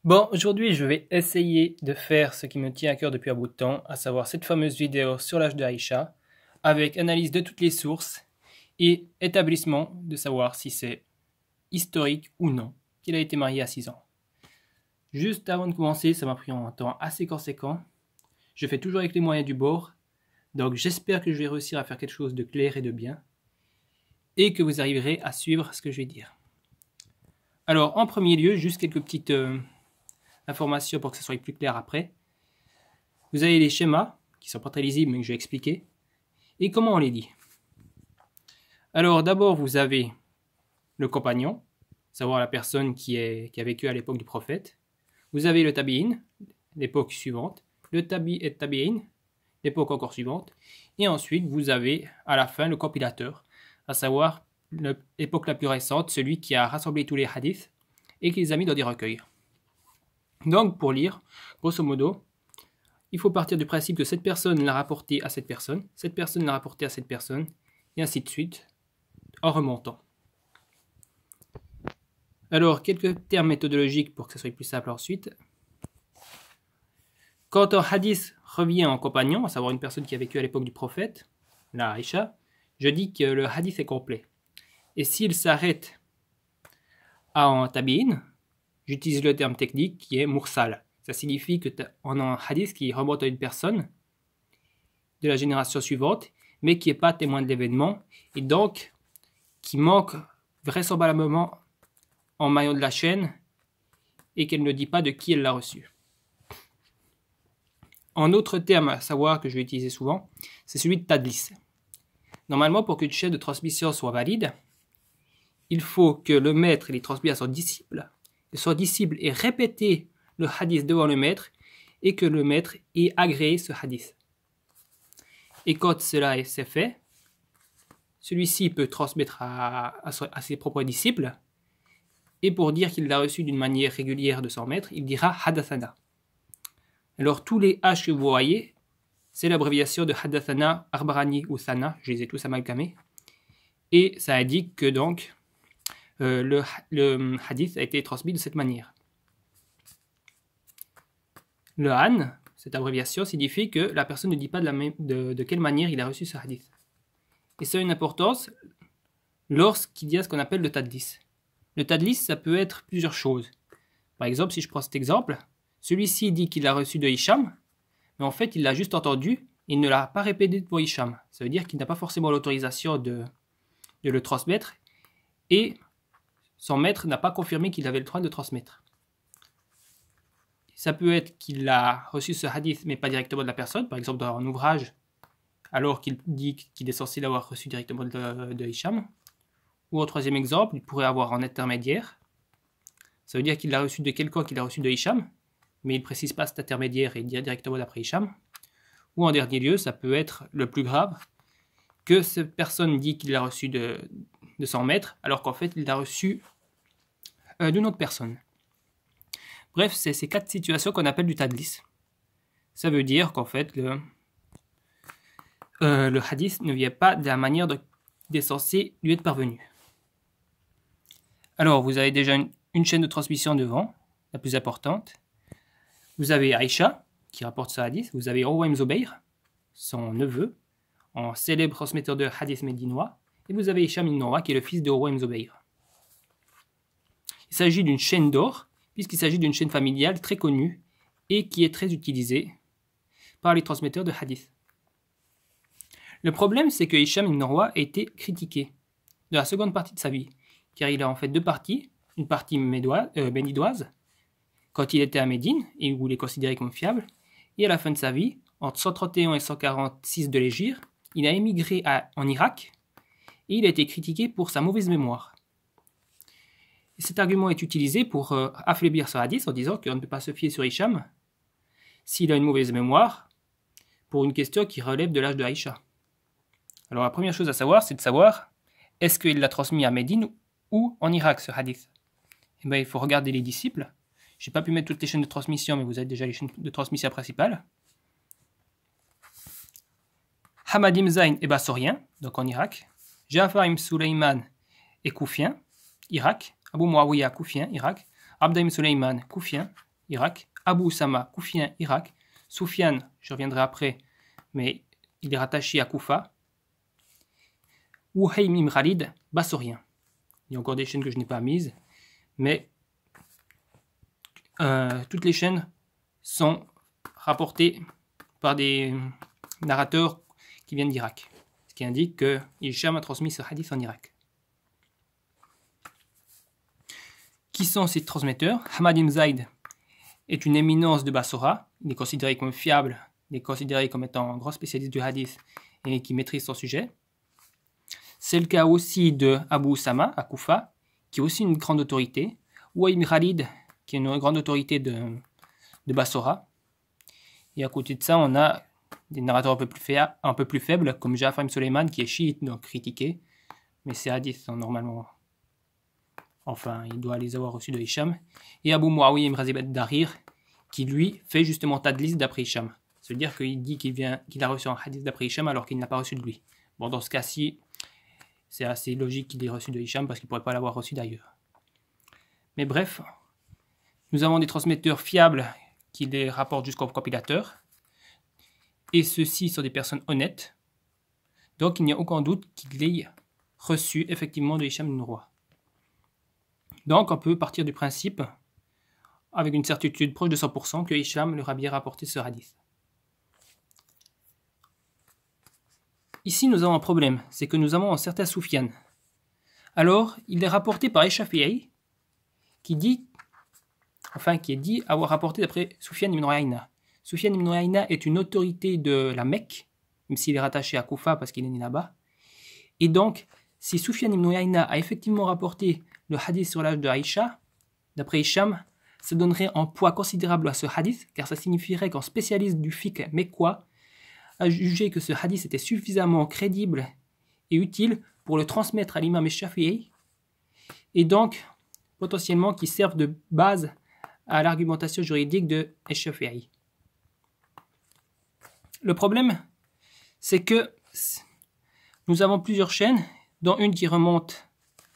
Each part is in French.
Bon, aujourd'hui, je vais essayer de faire ce qui me tient à cœur depuis un bout de temps, à savoir cette fameuse vidéo sur l'âge de Aïcha, avec analyse de toutes les sources et établissement de savoir si c'est historique ou non qu'il a été marié à 6 ans. Juste avant de commencer, ça m'a pris un temps assez conséquent. Je fais toujours avec les moyens du bord, donc j'espère que je vais réussir à faire quelque chose de clair et de bien, et que vous arriverez à suivre ce que je vais dire. Alors, en premier lieu, juste quelques petites informations pour que ce soit plus clair après. Vous avez les schémas, qui sont pas très lisibles, mais que je vais expliquer. Et comment on les dit. Alors d'abord, vous avez le compagnon, savoir la personne qui a vécu à l'époque du prophète. Vous avez le tabi'in, l'époque suivante. Le tabi'in, l'époque encore suivante. Et ensuite, vous avez à la fin le compilateur, à savoir l'époque la plus récente, celui qui a rassemblé tous les hadiths et qui les a mis dans des recueils. Donc pour lire, grosso modo, il faut partir du principe que cette personne l'a rapporté à cette personne l'a rapporté à cette personne, et ainsi de suite, en remontant. Alors, quelques termes méthodologiques pour que ce soit plus simple ensuite. Quand un hadith revient en compagnon, à savoir une personne qui a vécu à l'époque du prophète, la Aïcha, je dis que le hadith est complet. Et s'il s'arrête à un tabi'in, j'utilise le terme technique qui est mursal. Ça signifie qu'on a un hadith qui remonte à une personne de la génération suivante, mais qui n'est pas témoin de l'événement, et donc qui manque vraisemblablement en maillon de la chaîne, et qu'elle ne dit pas de qui elle l'a reçu. Un autre terme à savoir que je vais utiliser souvent, c'est celui de tadlis. Normalement, pour qu'une chaîne de transmission soit valide, il faut que le maître les transmette à son disciple, que son disciple ait répété le hadith devant le maître, et que le maître ait agréé ce hadith. Et quand cela s'est fait, celui-ci peut transmettre à ses propres disciples, et pour dire qu'il l'a reçu d'une manière régulière de son maître, il dira hadathana. Alors tous les H que vous voyez, c'est l'abréviation de hadathana, arbarani ou thana, je les ai tous amalgamés, et ça indique que donc le hadith a été transmis de cette manière. Le han, cette abréviation, signifie que la personne ne dit pas de quelle manière il a reçu ce hadith. Et ça a une importance lorsqu'il y a ce qu'on appelle le tadlis. Le tadlis, ça peut être plusieurs choses. Par exemple, si je prends cet exemple, celui-ci dit qu'il l'a reçu de Hicham, mais en fait, il l'a juste entendu et il ne l'a pas répété pour Hicham. Ça veut dire qu'il n'a pas forcément l'autorisation de le transmettre et son maître n'a pas confirmé qu'il avait le droit de transmettre. Ça peut être qu'il a reçu ce hadith, mais pas directement de la personne, par exemple dans un ouvrage, alors qu'il dit qu'il est censé l'avoir reçu directement de Hicham. Ou au troisième exemple, il pourrait avoir un intermédiaire. Ça veut dire qu'il l'a reçu de quelqu'un qu'il a reçu de Hicham, mais il ne précise pas cet intermédiaire et il dit directement d'après Hicham. Ou en dernier lieu, ça peut être le plus grave, que cette personne dit qu'il l'a reçu de son maître, alors qu'en fait il l'a reçu d'une autre personne. Bref, c'est ces 4 situations qu'on appelle du tadlis. Ça veut dire qu'en fait le hadith ne vient pas de la manière dont il est censé lui être parvenu. Alors, vous avez déjà une chaîne de transmission devant, la plus importante. Vous avez Aïcha, qui rapporte ce hadith. Vous avez Urwa ibn Zubayr, son neveu, un célèbre transmetteur de hadith médinois. Et vous avez Hicham ibn Urwa, qui est le fils de Urwa ibn Zubayr. Il s'agit d'une chaîne d'or, puisqu'il s'agit d'une chaîne familiale très connue et qui est très utilisée par les transmetteurs de hadith. Le problème, c'est que Hicham ibn Urwa a été critiqué de la seconde partie de sa vie, car il a en fait 2 parties, une partie ménidoise, quand il était à Médine, et où il est considéré comme fiable, et à la fin de sa vie, entre 131 et 146 de l'Hégire, il a émigré en Irak, et il a été critiqué pour sa mauvaise mémoire. Et cet argument est utilisé pour affaiblir ce hadith en disant qu'on ne peut pas se fier sur Hicham s'il a une mauvaise mémoire pour une question qui relève de l'âge de Aïcha. Alors la première chose à savoir, c'est de savoir est-ce qu'il l'a transmis à Médine ou en Irak ce hadith. Et bien, il faut regarder les disciples. Je n'ai pas pu mettre toutes les chaînes de transmission, mais vous avez déjà les chaînes de transmission principales. Hamad ibn Zayn est bassorien, donc en Irak. Ja'far ibn Suleyman est koufien, Irak. Abu Muawiyah, koufien, Irak. Abda ibn Suleyman, koufien, Irak. Abu Usama, Koufien, Irak. Soufiane, je reviendrai après, mais il est rattaché à Koufa. Ouhaym ibn Khalid, Bassorien. Il y a encore des chaînes que je n'ai pas mises, mais toutes les chaînes sont rapportées par des narrateurs qui viennent d'Irak, ce qui indique que Hicham a transmis ce hadith en Irak. Qui sont ces transmetteurs? Hamad ibn Zayd est une éminence de Bassora, il est considéré comme fiable, il est considéré comme étant un grand spécialiste du hadith et qui maîtrise son sujet. C'est le cas aussi de Abu Usama à Koufa, qui est aussi une grande autorité, ou Ibn Khalid, qui est une grande autorité de Bassora. Et à côté de ça, on a des narrateurs un peu plus faibles, comme Ja'far ibn Sulayman, qui est chiite, donc critiqué, mais ces hadiths sont normalement... Enfin, il doit les avoir reçus de Hicham. Et Abu Muawiyah ibn Razib ad-Darir, qui lui fait justement tadlis d'après Hicham. C'est-à-dire qu'il dit qu'il a reçu un hadith d'après Hicham alors qu'il n'a pas reçu de lui. Bon, dans ce cas-ci, c'est assez logique qu'il ait reçu de Hicham parce qu'il ne pourrait pas l'avoir reçu d'ailleurs. Mais bref, nous avons des transmetteurs fiables qui les rapportent jusqu'au compilateur. Et ceux-ci sont des personnes honnêtes. Donc il n'y a aucun doute qu'il ait reçu effectivement de Hicham ibn Urwa. Donc on peut partir du principe, avec une certitude proche de 100%, que Hicham leur a bien rapporté ce hadith. Ici nous avons un problème, c'est que nous avons un certain Soufiane. Alors il est rapporté par Shafi'i, qui est dit avoir rapporté d'après Soufiane ibn Uyayna. Soufiane ibn Uyayna est une autorité de la Mecque, même s'il est rattaché à Koufa parce qu'il est né là-bas. Et donc, si Soufiane ibn Uyayna a effectivement rapporté le hadith sur l'âge de Aïcha, d'après Hicham, ça donnerait un poids considérable à ce hadith, car ça signifierait qu'un spécialiste du fiqh mecquois a jugé que ce hadith était suffisamment crédible et utile pour le transmettre à l'imam Shafi'i, et donc potentiellement qui servent de base à l'argumentation juridique de Shafi'i. Le problème, c'est que nous avons plusieurs chaînes, dont une qui remonte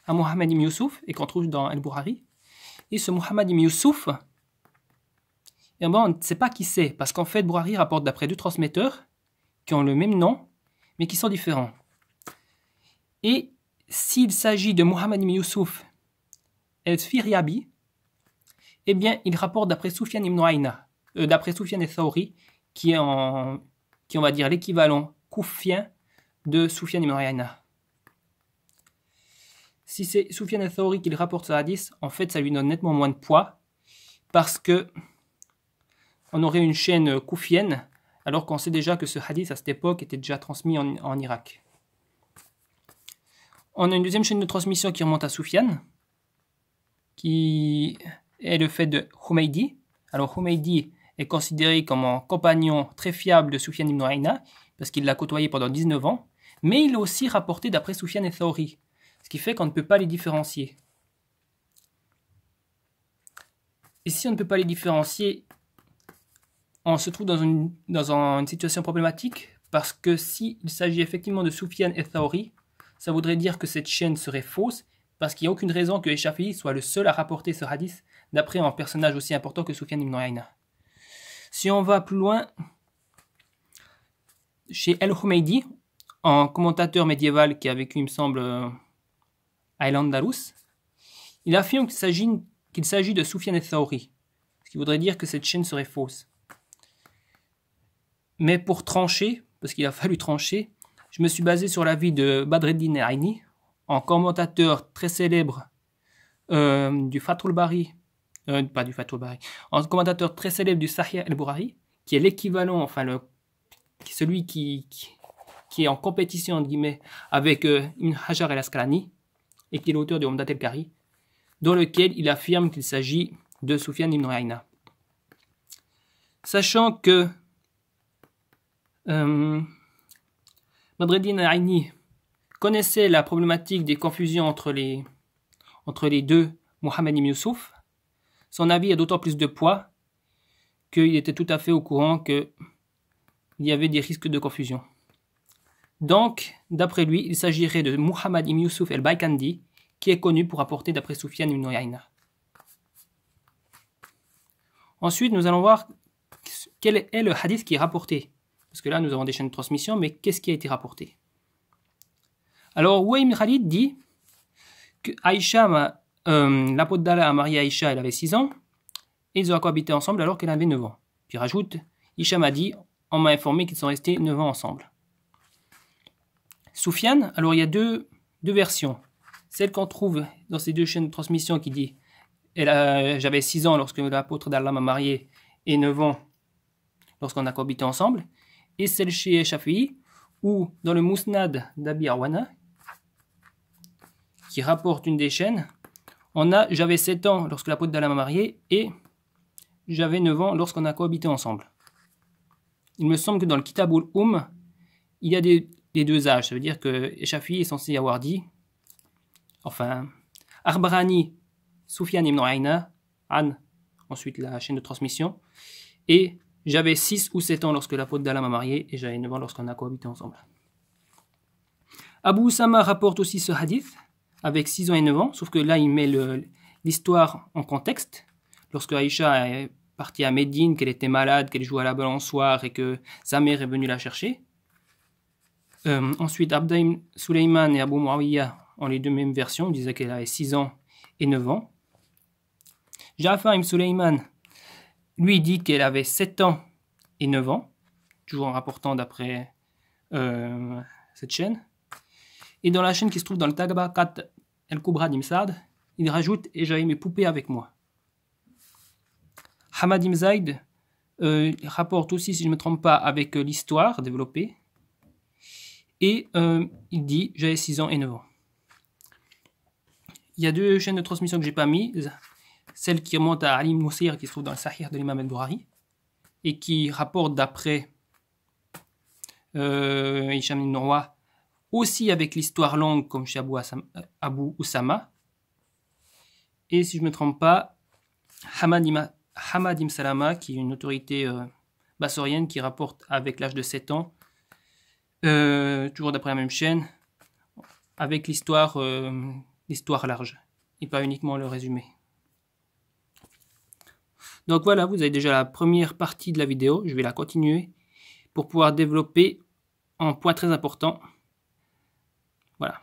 à Muhammad ibn Yusuf et qu'on trouve dans Al-Bukhari. Et ce Muhammad ibn Yusuf, on ne sait pas qui c'est, parce qu'en fait, Bukhari rapporte d'après deux transmetteurs qui ont le même nom, mais qui sont différents. Et s'il s'agit de Muhammad ibn Yusuf el-Firyabi, eh bien, il rapporte d'après Soufiane ibn Uyayna, d'après Soufiane al-Thawri, qui est on va dire l'équivalent koufien de Soufiane ibn Uyayna. Si c'est Soufiane al-Thawri qui rapporte ce hadith, en fait, ça lui donne nettement moins de poids, parce que on aurait une chaîne koufienne, alors qu'on sait déjà que ce hadith, à cette époque, était déjà transmis en Irak. On a une deuxième chaîne de transmission qui remonte à Soufiane, qui est le fait de Humaydi. Alors Humaydi est considéré comme un compagnon très fiable de Soufiane ibn Uyayna, parce qu'il l'a côtoyé pendant 19 ans, mais il est aussi rapporté d'après Soufiane al-Thawri, ce qui fait qu'on ne peut pas les différencier. Et si on ne peut pas les différencier, on se trouve dans une situation problématique, parce que s'il s'agit effectivement de Soufiane al-Thawri, ça voudrait dire que cette chaîne serait fausse, parce qu'il n'y a aucune raison que Shafi'i soit le seul à rapporter ce hadith d'après un personnage aussi important que Soufiane ibn Uyayna. Si on va plus loin, chez Al-Humaydi, un commentateur médiéval qui a vécu, il me semble, à Al-Andalus, il affirme qu'il s'agit de Soufiane al-Thawri, ce qui voudrait dire que cette chaîne serait fausse. Mais pour trancher, parce qu'il a fallu trancher, je me suis basé sur l'avis de Badreddin Aini, un commentateur très célèbre du Fathul Bari, pas du Fathul Bari, un commentateur très célèbre du Sahih al-Bukhari, qui est l'équivalent, enfin celui qui est en compétition entre guillemets avec Ibn Hajar al-Asqalani, et qui est l'auteur de Umdat al-Qari, dans lequel il affirme qu'il s'agit de Soufiane ibn Uyayna. Sachant que Badreddin Aini connaissait la problématique des confusions entre les deux Muhammad ibn Yusuf, son avis a d'autant plus de poids qu'il était tout à fait au courant qu'il y avait des risques de confusion. Donc, d'après lui, il s'agirait de Muhammad ibn Yusuf el-Baykandi, qui est connu pour apporter d'après Soufiane ibn Uyayna. Ensuite, nous allons voir quel est le hadith qui est rapporté. Parce que là, nous avons des chaînes de transmission, mais qu'est-ce qui a été rapporté? Alors, Ouaym ibn Khalid dit que Aïcha, l'apôtre d'Allah a marié Aïcha, elle avait 6 ans, et ils ont cohabité ensemble alors qu'elle avait 9 ans. Puis il rajoute, Hicham a dit, on m'a informé qu'ils sont restés 9 ans ensemble. Soufiane, alors il y a deux versions. Celle qu'on trouve dans ces deux chaînes de transmission qui dit j'avais 6 ans lorsque l'apôtre d'Allah m'a marié et 9 ans lorsqu'on a cohabité ensemble. Et celle chez Shafi'i, ou dans le Mousnad d'Abi Arwana, qui rapporte une des chaînes, on a j'avais 7 ans lorsque l'apôtre d'Allah m'a marié et j'avais 9 ans lorsqu'on a cohabité ensemble. Il me semble que dans le Kitab ul-Umm, il y a des deux âges. Ça veut dire que Shafi'i est censé avoir dit, enfin, Arbarani, Soufiane ibn Uyayna, An, ensuite la chaîne de transmission, et j'avais 6 ou 7 ans lorsque l'apôtre d'Allah m'a marié et j'avais 9 ans lorsqu'on a cohabité ensemble. Abu Usama rapporte aussi ce hadith avec 6 ans et 9 ans, sauf que là il met l'histoire en contexte. Lorsque Aïcha est partie à Médine, qu'elle était malade, qu'elle jouait à la balançoire et que sa mère est venue la chercher. Ensuite, Abdaïm Suleyman et Abu Muawiyah ont les deux mêmes versions, ils disaient qu'elle avait 6 ans et 9 ans. Ja'far ibn Suleyman, lui, dit qu'elle avait 7 ans et 9 ans, toujours en rapportant d'après cette chaîne. Et dans la chaîne qui se trouve dans le Tabaqat al-Kubra d'Imsad, il rajoute « Et j'avais mes poupées avec moi ». Hamad ibn Zayd rapporte aussi, si je ne me trompe pas, avec l'histoire développée. Et il dit « J'avais 6 ans et 9 ans ». Il y a deux chaînes de transmission que je n'ai pas mises. Celle qui remonte à Ali ibn Musir, qui se trouve dans le Sahih de l'imam al-Bukhari, et qui rapporte d'après Hicham ibn Urwa, aussi avec l'histoire longue comme chez Abu Usama. Et si je ne me trompe pas, Hamad ibn Salama, qui est une autorité bassorienne qui rapporte avec l'âge de 7 ans, toujours d'après la même chaîne, avec l'histoire large, et pas uniquement le résumé. Donc voilà, vous avez déjà la première partie de la vidéo, je vais la continuer pour pouvoir développer un point très important. Voilà.